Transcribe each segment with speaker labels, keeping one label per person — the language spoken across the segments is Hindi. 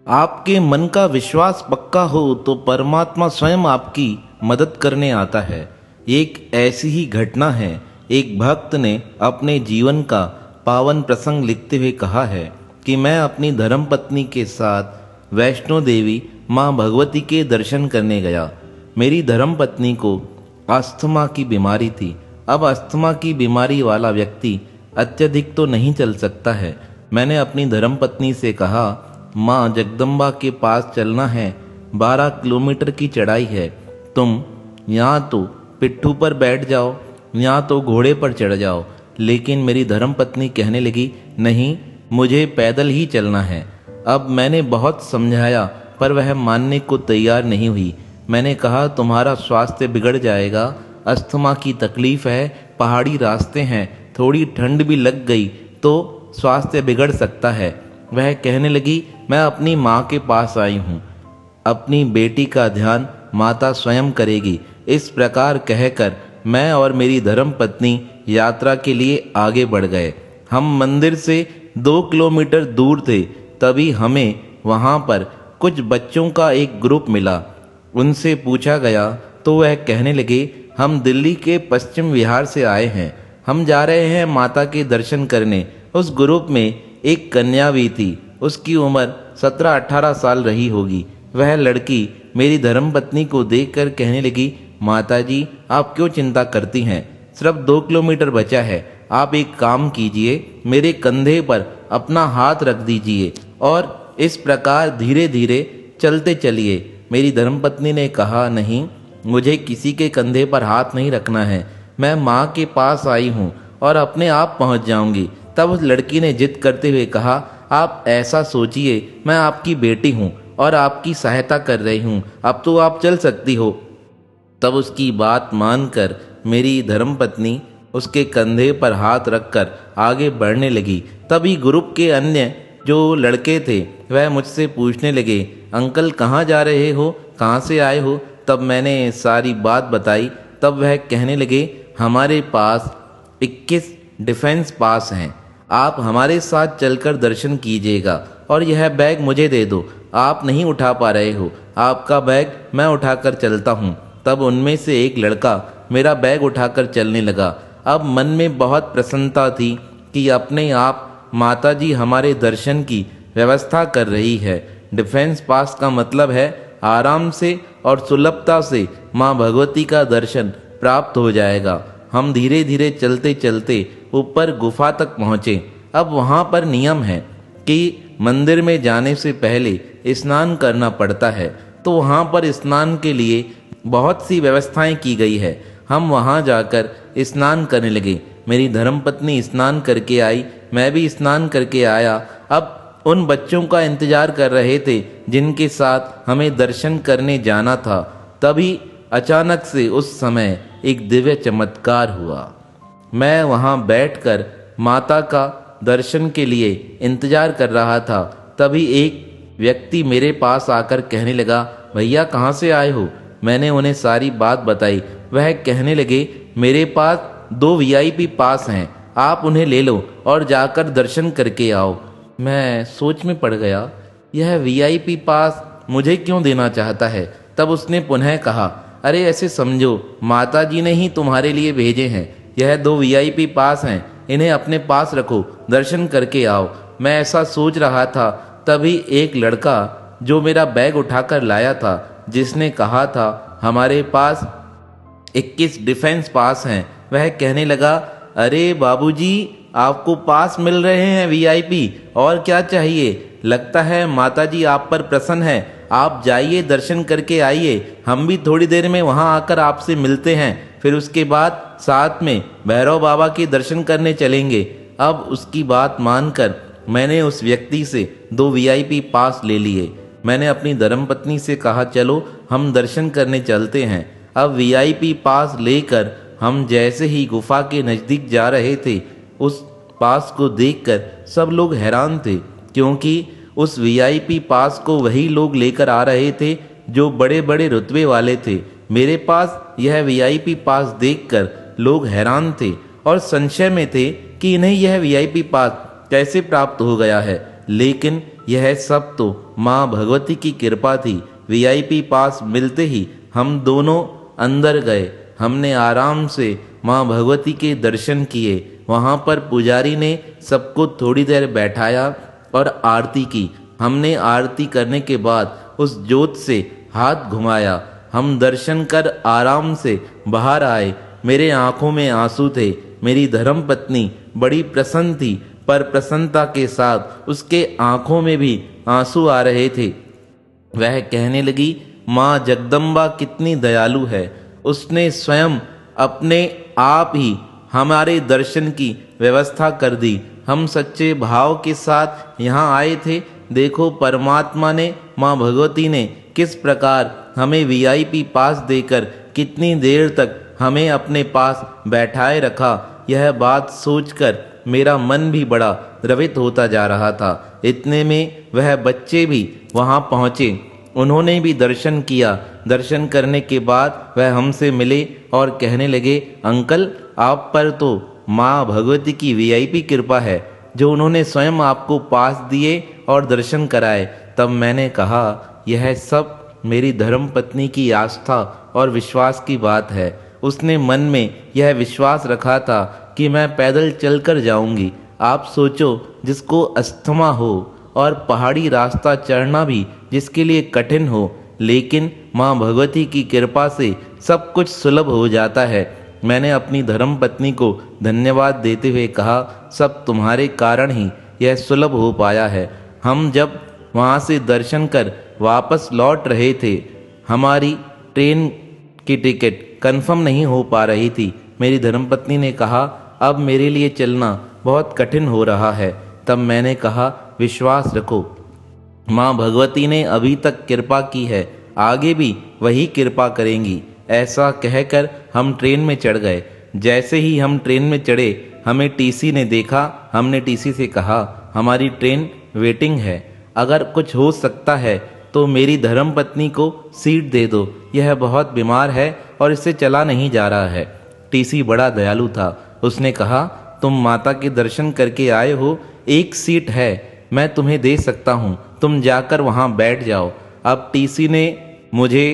Speaker 1: आपके मन का विश्वास पक्का हो तो परमात्मा स्वयं आपकी मदद करने आता है। एक ऐसी ही घटना है। एक भक्त ने अपने जीवन का पावन प्रसंग लिखते हुए कहा है कि मैं अपनी धर्मपत्नी के साथ वैष्णो देवी माँ भगवती के दर्शन करने गया। मेरी धर्मपत्नी को अस्थमा की बीमारी थी। अब अस्थमा की बीमारी वाला व्यक्ति अत्यधिक तो नहीं चल सकता है। मैंने अपनी धर्मपत्नी से कहा, माँ जगदम्बा के पास चलना है, 12 किलोमीटर की चढ़ाई है। तुम यहाँ तो पिट्ठू पर बैठ जाओ या तो घोड़े पर चढ़ जाओ। लेकिन मेरी धर्मपत्नी कहने लगी, नहीं, मुझे पैदल ही चलना है। अब मैंने बहुत समझाया पर वह मानने को तैयार नहीं हुई। मैंने कहा, तुम्हारा स्वास्थ्य बिगड़ जाएगा, अस्थमा की तकलीफ है, पहाड़ी रास्ते हैं, थोड़ी ठंड भी लग गई तो स्वास्थ्य बिगड़ सकता है। वह कहने लगी, मैं अपनी माँ के पास आई हूँ, अपनी बेटी का ध्यान माता स्वयं करेगी। इस प्रकार कहकर मैं और मेरी धर्मपत्नी यात्रा के लिए आगे बढ़ गए। हम मंदिर से 2 किलोमीटर दूर थे, तभी हमें वहाँ पर कुछ बच्चों का एक ग्रुप मिला। उनसे पूछा गया तो वह कहने लगे, हम दिल्ली के पश्चिम विहार से आए हैं, हम जा रहे हैं माता के दर्शन करने। उस ग्रुप में एक कन्या भी थी, उसकी उम्र 17-18 साल रही होगी। वह लड़की मेरी धर्मपत्नी को देखकर कहने लगी, माता जी आप क्यों चिंता करती हैं, सिर्फ 2 किलोमीटर बचा है। आप एक काम कीजिए, मेरे कंधे पर अपना हाथ रख दीजिए और इस प्रकार धीरे धीरे चलते चलिए। मेरी धर्मपत्नी ने कहा, नहीं, मुझे किसी के कंधे पर हाथ नहीं रखना है, मैं माँ के पास आई हूँ और अपने आप पहुँच जाऊँगी। तब उस लड़की ने जिद करते हुए कहा, आप ऐसा सोचिए, मैं आपकी बेटी हूँ और आपकी सहायता कर रही हूँ, अब तो आप चल सकती हो। तब उसकी बात मानकर मेरी धर्मपत्नी उसके कंधे पर हाथ रखकर आगे बढ़ने लगी। तभी ग्रुप के अन्य जो लड़के थे वह मुझसे पूछने लगे, अंकल कहाँ जा रहे हो, कहाँ से आए हो। तब मैंने सारी बात बताई। तब वह कहने लगे, हमारे पास 21 डिफेंस पास हैं, आप हमारे साथ चलकर दर्शन कीजिएगा और यह बैग मुझे दे दो, आप नहीं उठा पा रहे हो, आपका बैग मैं उठाकर चलता हूँ। तब उनमें से एक लड़का मेरा बैग उठाकर चलने लगा। अब मन में बहुत प्रसन्नता थी कि अपने आप माताजी हमारे दर्शन की व्यवस्था कर रही है। डिफेंस पास का मतलब है आराम से और सुलभता से माँ भगवती का दर्शन प्राप्त हो जाएगा। हम धीरे धीरे चलते चलते ऊपर गुफा तक पहुँचे। अब वहाँ पर नियम है कि मंदिर में जाने से पहले स्नान करना पड़ता है, तो वहाँ पर स्नान के लिए बहुत सी व्यवस्थाएं की गई है। हम वहाँ जाकर स्नान करने लगे। मेरी धर्मपत्नी स्नान करके आई, मैं भी स्नान करके आया। अब उन बच्चों का इंतजार कर रहे थे जिनके साथ हमें दर्शन करने जाना था। तभी अचानक से उस समय एक दिव्य चमत्कार हुआ। मैं वहाँ बैठकर माता का दर्शन के लिए इंतजार कर रहा था। तभी एक व्यक्ति मेरे पास आकर कहने लगा, भैया कहाँ से आए हो। मैंने उन्हें सारी बात बताई। वह कहने लगे, मेरे पास 2 वीआईपी पास हैं, आप उन्हें ले लो और जाकर दर्शन करके आओ। मैं सोच में पड़ गया, यह वीआईपी पास मुझे क्यों देना चाहता है। तब उसने पुनः कहा, अरे ऐसे समझो, माता जी ने ही तुम्हारे लिए भेजे हैं, यह 2 वीआईपी पास हैं, इन्हें अपने पास रखो, दर्शन करके आओ। मैं ऐसा सोच रहा था, तभी एक लड़का जो मेरा बैग उठाकर लाया था, जिसने कहा था हमारे पास 21 डिफेंस पास हैं, वह कहने लगा, अरे बाबूजी आपको पास मिल रहे हैं वीआईपी, और क्या चाहिए। लगता है माताजी आप पर प्रसन्न है, आप जाइए दर्शन करके आइए, हम भी थोड़ी देर में वहां आकर आपसे मिलते हैं, फिर उसके बाद साथ में भैरव बाबा के दर्शन करने चलेंगे। अब उसकी बात मानकर मैंने उस व्यक्ति से 2 वीआईपी पास ले लिए। मैंने अपनी धर्मपत्नी से कहा, चलो हम दर्शन करने चलते हैं। अब वीआईपी पास लेकर हम जैसे ही गुफा के नज़दीक जा रहे थे, उस पास को देखकर सब लोग हैरान थे, क्योंकि उस वीआईपी पास को वही लोग लेकर आ रहे थे जो बड़े बड़े रुतबे वाले थे। मेरे पास यह वीआईपी पास देखकर लोग हैरान थे और संशय में थे कि इन्हें यह वीआईपी पास कैसे प्राप्त हो गया है। लेकिन यह सब तो माँ भगवती की कृपा थी। वीआईपी पास मिलते ही हम दोनों अंदर गए। हमने आराम से माँ भगवती के दर्शन किए। वहाँ पर पुजारी ने सबको थोड़ी देर बैठाया और आरती की। हमने आरती करने के बाद उस ज्योत से हाथ घुमाया। हम दर्शन कर आराम से बाहर आए। मेरे आंखों में आंसू थे। मेरी धर्मपत्नी बड़ी प्रसन्न थी, पर प्रसन्नता के साथ उसके आंखों में भी आंसू आ रहे थे। वह कहने लगी, माँ जगदम्बा कितनी दयालु है। उसने स्वयं अपने आप ही हमारे दर्शन की व्यवस्था कर दी। हम सच्चे भाव के साथ यहाँ आए थे। देखो परमात्मा ने, माँ भगवती ने किस प्रकार हमें वीआईपी पास देकर कितनी देर तक हमें अपने पास बैठाए रखा। यह बात सोचकर मेरा मन भी बड़ा द्रवित होता जा रहा था। इतने में वह बच्चे भी वहाँ पहुँचे। उन्होंने भी दर्शन किया। दर्शन करने के बाद वह हमसे मिले और कहने लगे, अंकल आप पर तो माँ भगवती की वीआईपी कृपा है, जो उन्होंने स्वयं आपको पास दिए और दर्शन कराए। तब मैंने कहा, यह सब मेरी धर्मपत्नी की आस्था और विश्वास की बात है। उसने मन में यह विश्वास रखा था कि मैं पैदल चलकर जाऊंगी। आप सोचो, जिसको अस्थमा हो और पहाड़ी रास्ता चढ़ना भी जिसके लिए कठिन हो, लेकिन माँ भगवती की कृपा से सब कुछ सुलभ हो जाता है। मैंने अपनी धर्मपत्नी को धन्यवाद देते हुए कहा, सब तुम्हारे कारण ही यह सुलभ हो पाया है। हम जब वहाँ से दर्शन कर वापस लौट रहे थे, हमारी ट्रेन की टिकट कंफर्म नहीं हो पा रही थी। मेरी धर्मपत्नी ने कहा, अब मेरे लिए चलना बहुत कठिन हो रहा है। तब मैंने कहा, विश्वास रखो, माँ भगवती ने अभी तक कृपा की है, आगे भी वही कृपा करेंगी। ऐसा कहकर हम ट्रेन में चढ़ गए। जैसे ही हम ट्रेन में चढ़े, हमें टीसी ने देखा। हमने टीसी से कहा, हमारी ट्रेन वेटिंग है, अगर कुछ हो सकता है तो मेरी धर्मपत्नी को सीट दे दो। यह बहुत बीमार है और इससे चला नहीं जा रहा है। टीसी बड़ा दयालु था। उसने कहा, तुम माता के दर्शन करके आए हो, एक सीट है, मैं तुम्हें दे सकता हूँ, तुम जाकर वहाँ बैठ जाओ। अब टीसी ने मुझे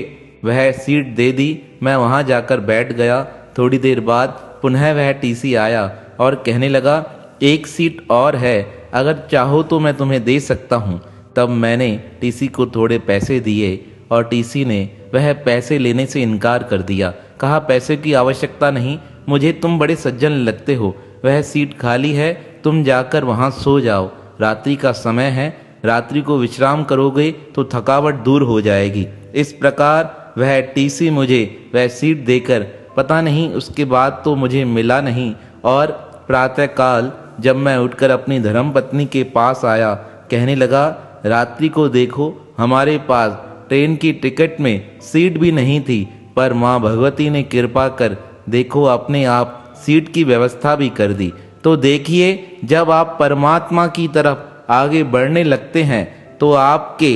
Speaker 1: वह सीट दे दी। मैं वहाँ जाकर बैठ गया। थोड़ी देर बाद पुनः वह टीसी आया और कहने लगा, एक सीट और है, अगर चाहो तो मैं तुम्हें दे सकता हूँ। तब मैंने टीसी को थोड़े पैसे दिए और टीसी ने वह पैसे लेने से इनकार कर दिया। कहा, पैसे की आवश्यकता नहीं, मुझे तुम बड़े सज्जन लगते हो, वह सीट खाली है, तुम जाकर वहाँ सो जाओ, रात्रि का समय है, रात्रि को विश्राम करोगे तो थकावट दूर हो जाएगी। इस प्रकार वह टीसी मुझे वह सीट देकर, पता नहीं उसके बाद तो मुझे मिला नहीं। और प्रातःकाल जब मैं उठकर अपनी धर्मपत्नी के पास आया, कहने लगा, रात्रि को देखो, हमारे पास ट्रेन की टिकट में सीट भी नहीं थी, पर माँ भगवती ने कृपा कर देखो अपने आप सीट की व्यवस्था भी कर दी। तो देखिए, जब आप परमात्मा की तरफ आगे बढ़ने लगते हैं तो आपके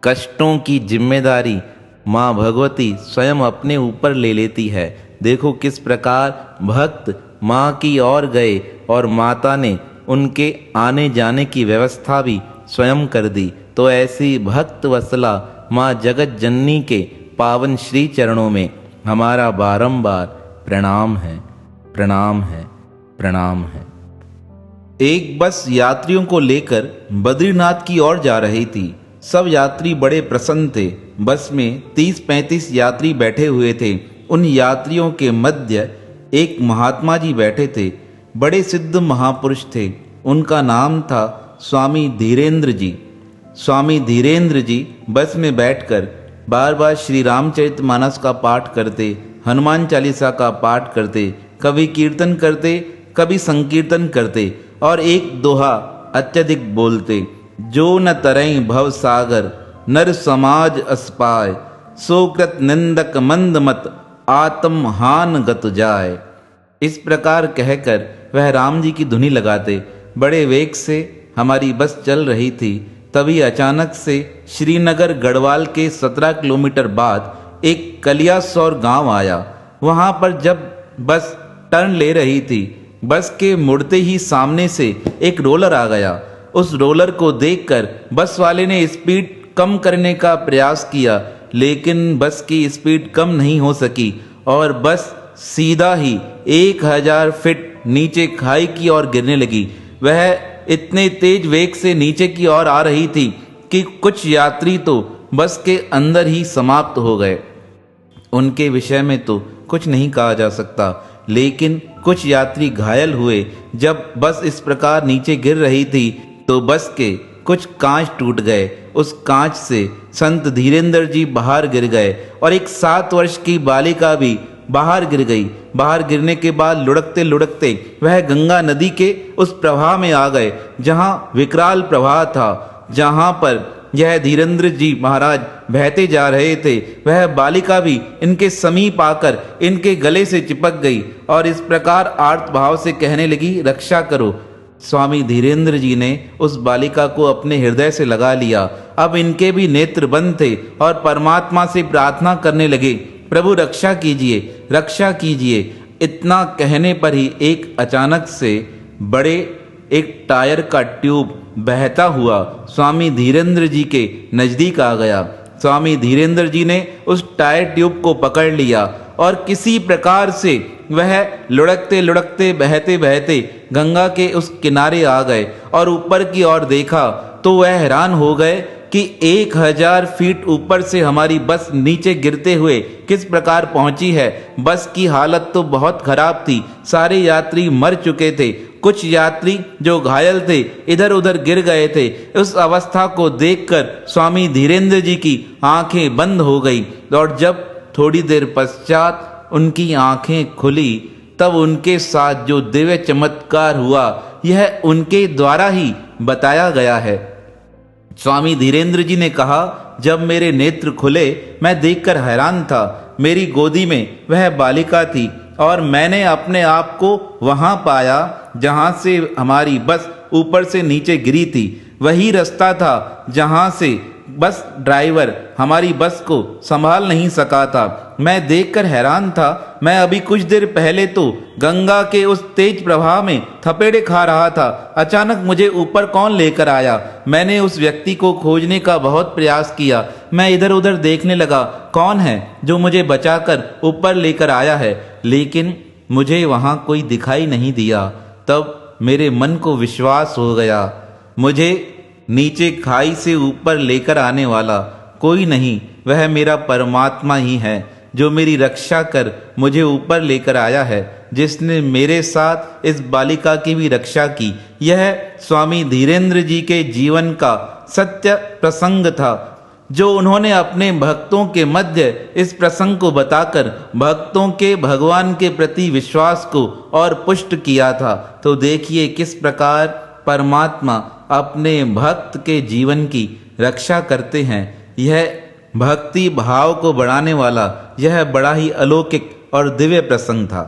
Speaker 1: कष्टों की जिम्मेदारी माँ भगवती स्वयं अपने ऊपर ले लेती है। देखो किस प्रकार भक्त माँ की ओर गए और माता ने उनके आने जाने की व्यवस्था भी स्वयं कर दी। तो ऐसी भक्त वत्सला माँ जगत जननी के पावन श्री चरणों में हमारा बारंबार प्रणाम है, प्रणाम है, प्रणाम है। एक बस यात्रियों को लेकर बद्रीनाथ की ओर जा रही थी। सब यात्री बड़े प्रसन्न थे। बस में 30-35 यात्री बैठे हुए थे। उन यात्रियों के मध्य एक महात्मा जी बैठे थे। बड़े सिद्ध महापुरुष थे। उनका नाम था स्वामी धीरेंद्र जी। स्वामी धीरेंद्र जी बस में बैठकर बार बार श्री रामचरितमानस का पाठ करते, हनुमान चालीसा का पाठ करते, कभी कीर्तन करते, कभी संकीर्तन करते और एक दोहा अत्यधिक बोलते, जो न तरई भव सागर नर समाज अस्पाय, सोकृत निंदक मंद मत आत्म हान गत जाय। इस प्रकार कहकर वह राम जी की धुनी लगाते। बड़े वेग से हमारी बस चल रही थी। तभी अचानक से श्रीनगर गढ़वाल के 17 किलोमीटर बाद एक कलियासौर गांव आया। वहां पर जब बस टर्न ले रही थी, बस के मुड़ते ही सामने से एक रोलर आ गया उस रोलर को देखकर बस वाले ने स्पीड कम करने का प्रयास किया, लेकिन बस की स्पीड कम नहीं हो सकी और बस सीधा ही 1000 फीट नीचे खाई की ओर गिरने लगी। वह इतने तेज वेग से नीचे की ओर आ रही थी कि कुछ यात्री तो बस के अंदर ही समाप्त हो गए। उनके विषय में तो कुछ नहीं कहा जा सकता, लेकिन कुछ यात्री घायल हुए। जब बस इस प्रकार नीचे गिर रही थी तो बस के कुछ कांच टूट गए। उस कांच से संत धीरेंद्र जी बाहर गिर गए और एक 7 वर्ष की बालिका भी बाहर गिर गई। बाहर गिरने के बाद लुढ़कते लुढ़कते वह गंगा नदी के उस प्रवाह में आ गए, जहां विकराल प्रवाह था, जहां पर यह धीरेंद्र जी महाराज बहते जा रहे थे। वह बालिका भी इनके समीप आकर इनके गले से चिपक गई और इस प्रकार आर्त भाव से कहने लगी, रक्षा करो। स्वामी धीरेंद्र जी ने उस बालिका को अपने हृदय से लगा लिया। अब इनके भी नेत्र बंद थे और परमात्मा से प्रार्थना करने लगे, प्रभु रक्षा कीजिए, रक्षा कीजिए। इतना कहने पर ही एक अचानक से बड़े एक टायर का ट्यूब बहता हुआ स्वामी धीरेंद्र जी के नजदीक आ गया। स्वामी धीरेंद्र जी ने उस टायर ट्यूब को पकड़ लिया और किसी प्रकार से वह लुढ़कते लुढ़कते बहते बहते गंगा के उस किनारे आ गए और ऊपर की ओर देखा तो वह हैरान हो गए कि 1000 फीट ऊपर से हमारी बस नीचे गिरते हुए किस प्रकार पहुंची है। बस की हालत तो बहुत खराब थी, सारे यात्री मर चुके थे, कुछ यात्री जो घायल थे इधर उधर गिर गए थे। उस अवस्था को देखकर स्वामी धीरेंद्र जी की आंखें बंद हो गई और जब थोड़ी देर पश्चात उनकी आंखें खुली तब उनके साथ जो दिव्य चमत्कार हुआ यह उनके द्वारा ही बताया गया है। स्वामी धीरेंद्र जी ने कहा, जब मेरे नेत्र खुले मैं देखकर हैरान था। मेरी गोदी में वह बालिका थी और मैंने अपने आप को वहां पाया जहां से हमारी बस ऊपर से नीचे गिरी थी। वही रास्ता था जहां से बस ड्राइवर हमारी बस को संभाल नहीं सका था। मैं देखकर हैरान था। मैं अभी कुछ देर पहले तो गंगा के उस तेज प्रवाह में थपेड़े खा रहा था। अचानक मुझे ऊपर कौन लेकर आया। मैंने उस व्यक्ति को खोजने का बहुत प्रयास किया। मैं इधर उधर देखने लगा, कौन है जो मुझे बचाकर ऊपर लेकर आया है, लेकिन मुझे वहां कोई दिखाई नहीं दिया। तब मेरे मन को विश्वास हो गया, मुझे नीचे खाई से ऊपर लेकर आने वाला कोई नहीं, वह मेरा परमात्मा ही है जो मेरी रक्षा कर मुझे ऊपर लेकर आया है, जिसने मेरे साथ इस बालिका की भी रक्षा की। यह स्वामी धीरेंद्र जी के जीवन का सत्य प्रसंग था, जो उन्होंने अपने भक्तों के मध्य इस प्रसंग को बताकर भक्तों के भगवान के प्रति विश्वास को और पुष्ट किया था। तो देखिए किस प्रकार परमात्मा अपने भक्त के जीवन की रक्षा करते हैं। यह भक्ति भाव को बढ़ाने वाला यह बड़ा ही अलौकिक और दिव्य प्रसंग था।